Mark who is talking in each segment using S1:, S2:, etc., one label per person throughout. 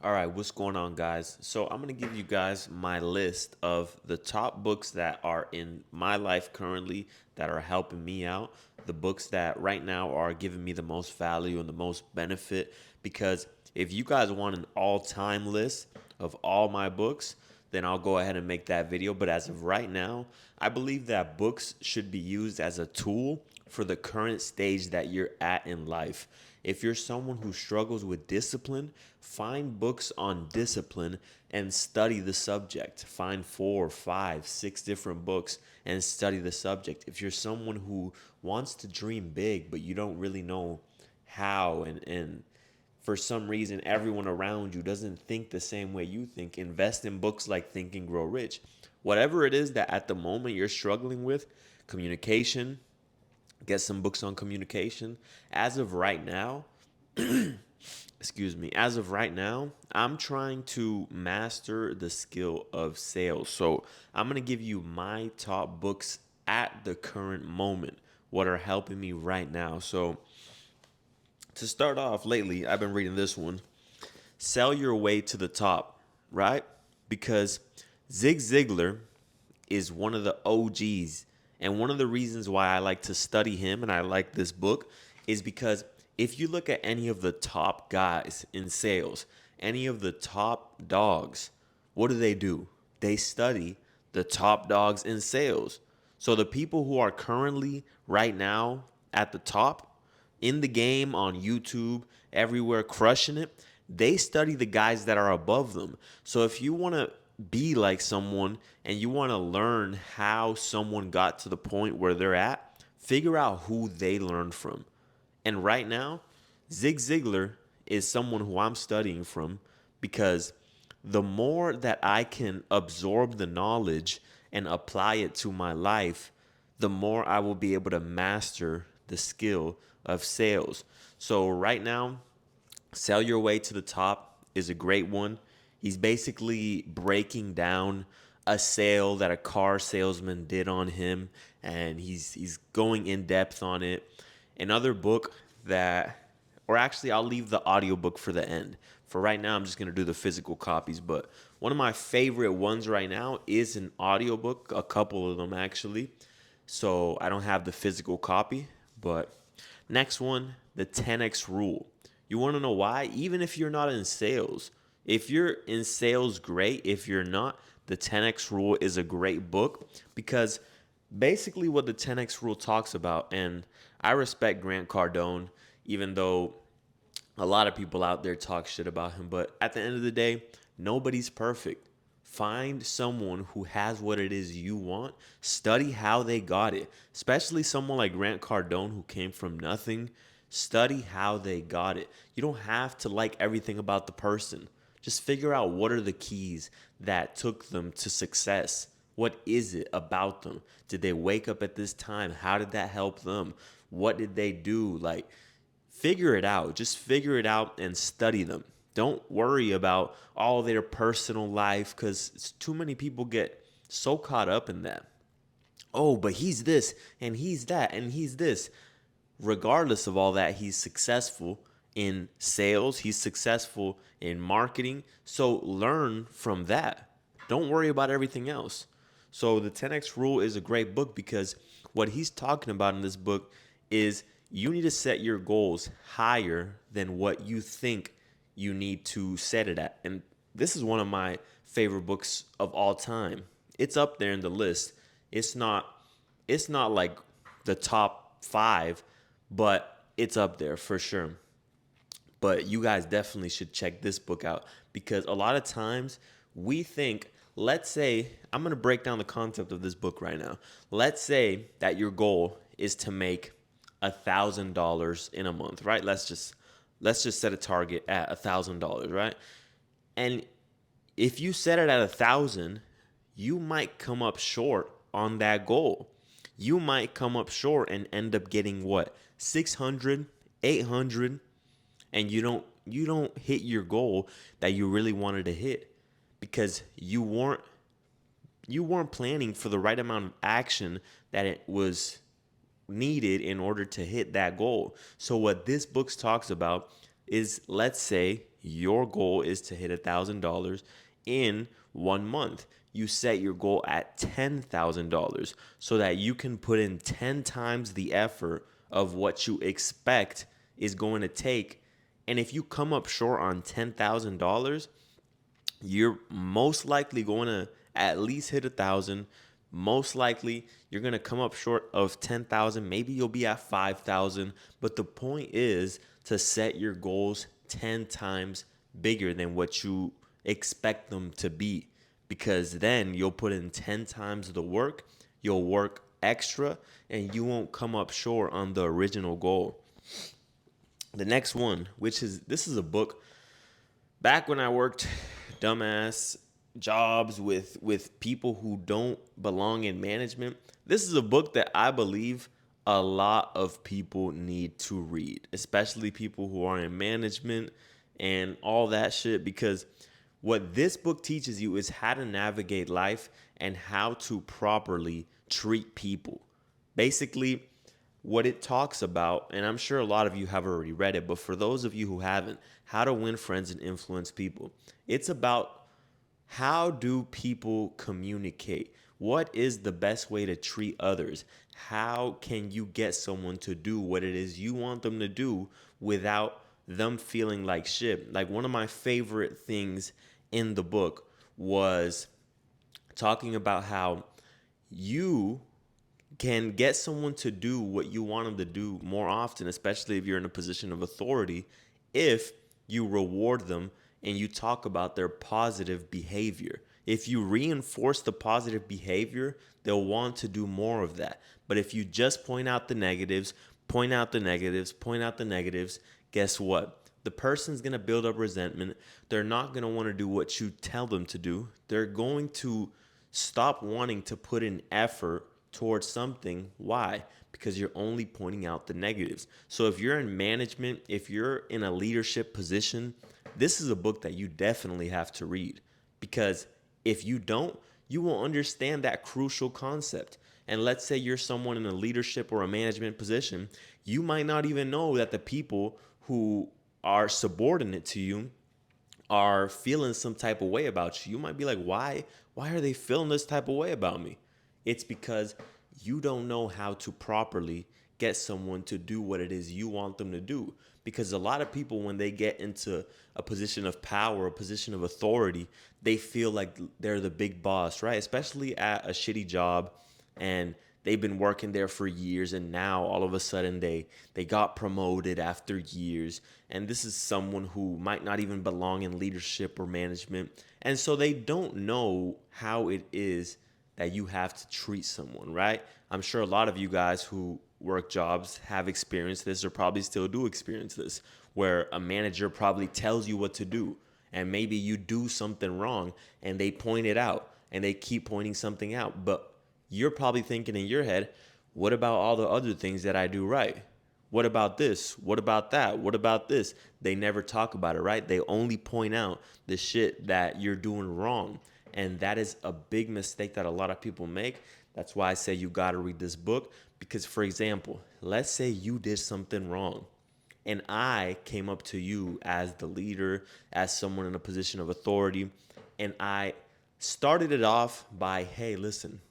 S1: All right, what's going on, guys? So, I'm going to give you guys my list of the top books that are in my life currently that are helping me out, the books that right now are giving me the most value and the most benefit. Because if you guys want an all time list of all my books, then I'll go ahead and make that video. But as of right now, I believe that books should be used as a tool for the current stage that you're at in life. If you're someone who struggles with discipline, find books on discipline and study the subject. Find four, five, six different books and study the subject. If you're someone who wants to dream big, but you don't really know how, and for some reason everyone around you doesn't think the same way you think, invest in books like Think and Grow Rich. Whatever it is that at the moment you're struggling with, communication, get some books on communication. As of right now, excuse me, as of right now, I'm trying to master the skill of sales. So I'm going to give you my top books at the current moment, what are helping me right now. So to start off, lately, I've been reading this one, Sell Your Way to the Top, right? Because Zig Ziglar is one of the OGs. And one of the reasons why I like to study him and I like this book is because if you look at any of the top guys in sales, any of the top dogs, what do? They study the top dogs in sales. So the people who are currently right now at the top in the game on YouTube, everywhere crushing it, they study the guys that are above them. So if you want to be like someone and you want to learn how someone got to the point where they're at, figure out who they learned from. And right now, Zig Ziglar is someone who I'm studying from because the more that I can absorb the knowledge and apply it to my life, the more I will be able to master the skill of sales. So, right now, Sell Your Way to the Top is a great one. He's basically breaking down a sale that a car salesman did on him, and he's going in depth on it. Another book that, or actually, I'll leave the audiobook for the end. For right now, I'm just going to do the physical copies. But one of my favorite ones right now is an audiobook, a couple of them actually. So I don't have the physical copy. But next one, the 10x rule. You want to know why? Even if you're not in sales, if you're in sales, great. If you're not, the 10x rule is a great book because basically what the 10x rule talks about, and I respect Grant Cardone, even though a lot of people out there talk shit about him, but at the end of the day, nobody's perfect. Find someone who has what it is you want. Study how they got it. Especially someone like Grant Cardone who came from nothing. Study how they got it. You don't have to like everything about the person. Just figure out what are the keys that took them to success. What is it about them? Did they wake up at this time? How did that help them? What did they do? Like, figure it out. Just figure it out and study them. Don't worry about all their personal life because too many people get so caught up in that. Oh, but he's this and he's that and he's this. Regardless of all that, he's successful in sales, he's successful in marketing. So learn from that. Don't worry about everything else. So the 10x rule is a great book because what he's talking about in this book is you need to set your goals higher than what you think you need to set it at. And this is one of my favorite books of all time. It's up there in the list. It's not it's not like the top 5, but it's up there for sure. But you guys definitely should check this book out because a lot of times we think, let's say, I'm going to break down the concept of this book right now. Let's say that your goal is to make $1,000 in a month, right? Let's just set a target at $1,000, right? And if you set it at 1,000, you might come up short on that goal. You might come up short and end up getting what? 600, 800, and you don't hit your goal that you really wanted to hit because you weren't planning for the right amount of action that it was needed in order to hit that goal. So what this book talks about is, let's say your goal is to hit $1,000 in 1 month. You set your goal at $10,000 so that you can put in 10 times the effort of what you expect is going to take. And if you come up short on $10,000, you're most likely going to at least hit 1,000. Most likely you're going to come up short of 10,000. Maybe you'll be at 5,000. But the point is to set your goals 10 times bigger than what you expect them to be, because then you'll put in 10 times the work, you'll work extra, and you won't come up short on the original goal. The next one, this is a book back when I worked dumbass jobs with people who don't belong in management. This is a book that I believe a lot of people need to read, especially people who are in management and all that shit, because what this book teaches you is how to navigate life and how to properly treat people. Basically, what it talks about, and I'm sure a lot of you have already read it, but for those of you who haven't, How to Win Friends and Influence People. It's about how do people communicate? What is the best way to treat others? How can you get someone to do what it is you want them to do without them feeling like shit? Like, one of my favorite things in the book was talking about how you can get someone to do what you want them to do more often, especially if you're in a position of authority, if you reward them and you talk about their positive behavior. If you reinforce the positive behavior, they'll want to do more of that. But if you just point out the negatives, point out the negatives, point out the negatives, guess what? The person's going to build up resentment. They're not going to want to do what you tell them to do. They're going to stop wanting to put in effort towards something. Why? Because you're only pointing out the negatives. So if you're in management, if you're in a leadership position, this is a book that you definitely have to read, because if you don't, you won't understand that crucial concept. And let's say you're someone in a leadership or a management position, you might not even know that the people who are subordinate to you are feeling some type of way about you. You might be like, why are they feeling this type of way about me? It's because you don't know how to properly get someone to do what it is you want them to do. Because a lot of people, when they get into a position of power, a position of authority, they feel like they're the big boss, right? Especially at a shitty job, and they've been working there for years, and now all of a sudden they got promoted after years, and this is someone who might not even belong in leadership or management, and so they don't know how it is that you have to treat someone, right? I'm sure a lot of you guys who work jobs have experienced this, or probably still do experience this, where a manager probably tells you what to do, and maybe you do something wrong and they point it out and they keep pointing something out, but you're probably thinking in your head, what about all the other things that I do right? What about this? What about that? What about this? They never talk about it, right? They only point out the shit that you're doing wrong. And that is a big mistake that a lot of people make. That's why I say you got to read this book. Because, for example, let's say you did something wrong, and I came up to you as the leader, as someone in a position of authority, and I started it off by, hey, listen,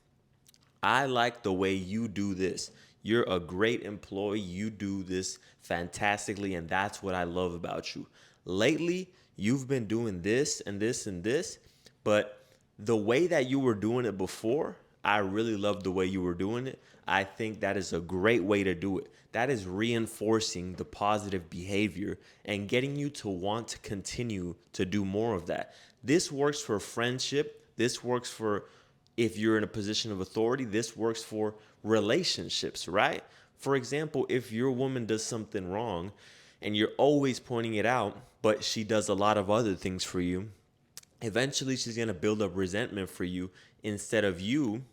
S1: I like the way you do this. You're a great employee. You do this fantastically, and that's what I love about you. Lately, you've been doing this and this and this, but the way that you were doing it before, I really love the way you were doing it. I think that is a great way to do it. That is reinforcing the positive behavior and getting you to want to continue to do more of that. This works for friendship. This works for if you're in a position of authority. This works for relationships, right? For example, if your woman does something wrong and you're always pointing it out, but she does a lot of other things for you, eventually she's going to build up resentment for you instead of you.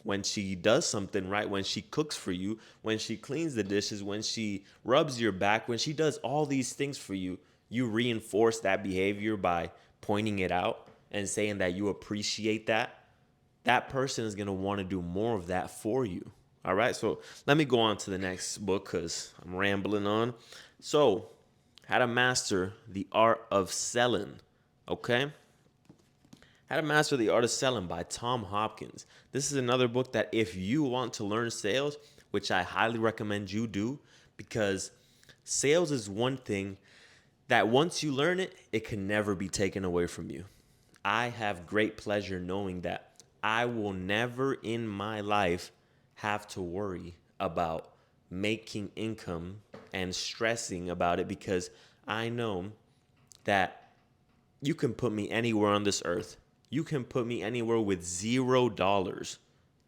S1: When she does something right, when she cooks for you, when she cleans the dishes, when she rubs your back, when she does all these things for you, you reinforce that behavior by pointing it out and saying that you appreciate that. That person is going to want to do more of that for you. All right. So let me go on to the next book because I'm rambling on. So How to Master the Art of Selling. Okay? How to Master the Art of Selling by Tom Hopkins. This is another book that if you want to learn sales, which I highly recommend you do, because sales is one thing that once you learn it, it can never be taken away from you. I have great pleasure knowing that I will never in my life have to worry about making income and stressing about it, because I know that you can put me anywhere on this earth. You can put me anywhere with $0,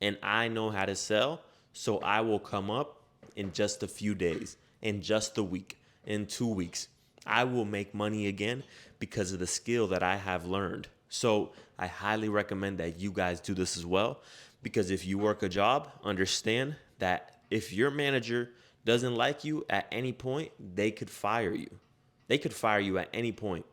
S1: and I know how to sell. So I will come up in just a few days, in just a week, in 2 weeks. I will make money again because of the skill that I have learned. So I highly recommend that you guys do this as well. Because if you work a job, understand that if your manager doesn't like you at any point, they could fire you. They could fire you at any point,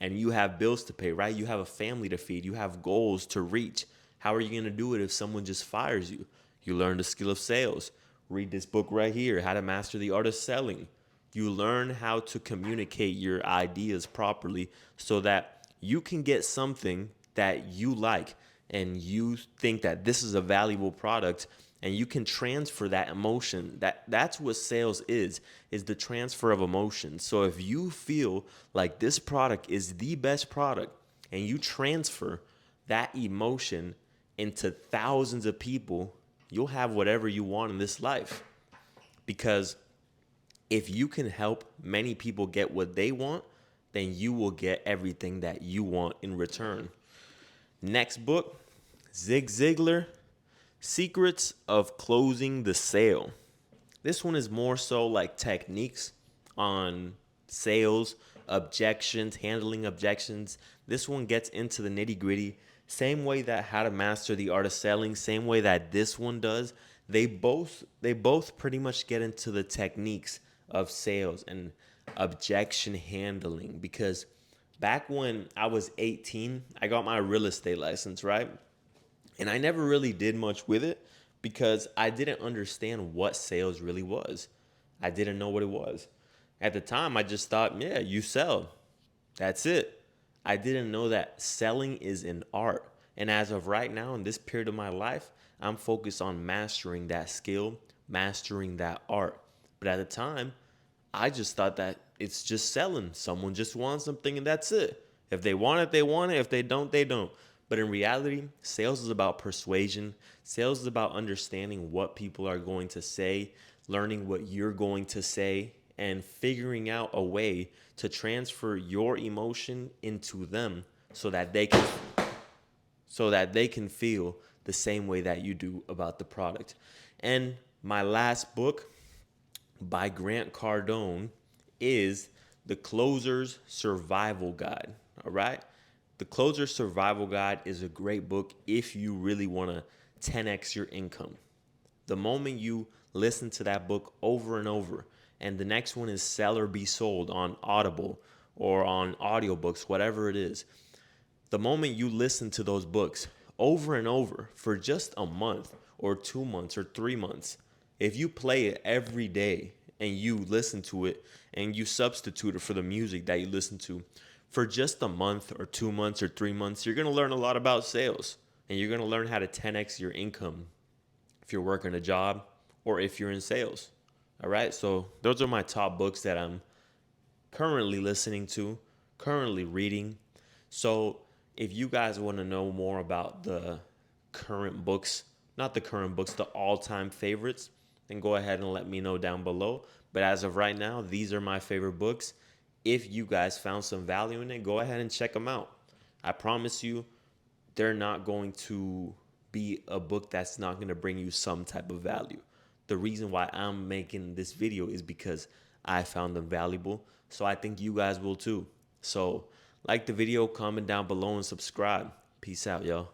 S1: and you have bills to pay, right? You have a family to feed. You have goals to reach. How are you going to do it if someone just fires you? You learn the skill of sales. Read this book right here, How to Master the Art of Selling. You learn how to communicate your ideas properly so that you can get something that you like and you think that this is a valuable product, and you can transfer that emotion. That's what sales is the transfer of emotion. So if you feel like this product is the best product and you transfer that emotion into thousands of people, you'll have whatever you want in this life. Because if you can help many people get what they want, then you will get everything that you want in return. Next book, Zig Ziglar, Secrets of Closing the Sale. This one is more so like techniques on sales, objections, handling objections. This one gets into the nitty gritty. Same way that How to Master the Art of Selling, same way that this one does. They both pretty much get into the techniques of sales and objection handling, because back when I was 18, I got my real estate license, right? And I never really did much with it because I didn't understand what sales really was. I didn't know what it was. At the time, I just thought, yeah, you sell. That's it. I didn't know that selling is an art. And as of right now, in this period of my life, I'm focused on mastering that skill, mastering that art. But at the time, I just thought that it's just selling. Someone just wants something and that's it. If they want it, they want it. If they don't, they don't. But in reality, sales is about persuasion. Sales is about understanding what people are going to say, learning what you're going to say, and figuring out a way to transfer your emotion into them so that they can feel the same way that you do about the product. And my last book by Grant Cardone is The Closer's Survival Guide. All right? The Closer's Survival Guide is a great book if you really want to 10x your income. The moment you listen to that book over and over, and the next one is Sell or Be Sold on Audible or on audiobooks, whatever it is, the moment you listen to those books over and over for just a month or 2 months or 3 months, if you play it every day and you listen to it and you substitute it for the music that you listen to for just a month or 2 months or 3 months, you're going to learn a lot about sales, and you're going to learn how to 10x your income if you're working a job or if you're in sales. All right. So those are my top books that I'm currently listening to, currently reading. So if you guys want to know more about the current books, not the current books, the all-time favorites, then go ahead and let me know down below. But as of right now, these are my favorite books. If you guys found some value in it, go ahead and check them out. I promise you, they're not going to be a book that's not going to bring you some type of value. The reason why I'm making this video is because I found them valuable. So I think you guys will too. So like the video, comment down below, and subscribe. Peace out, y'all.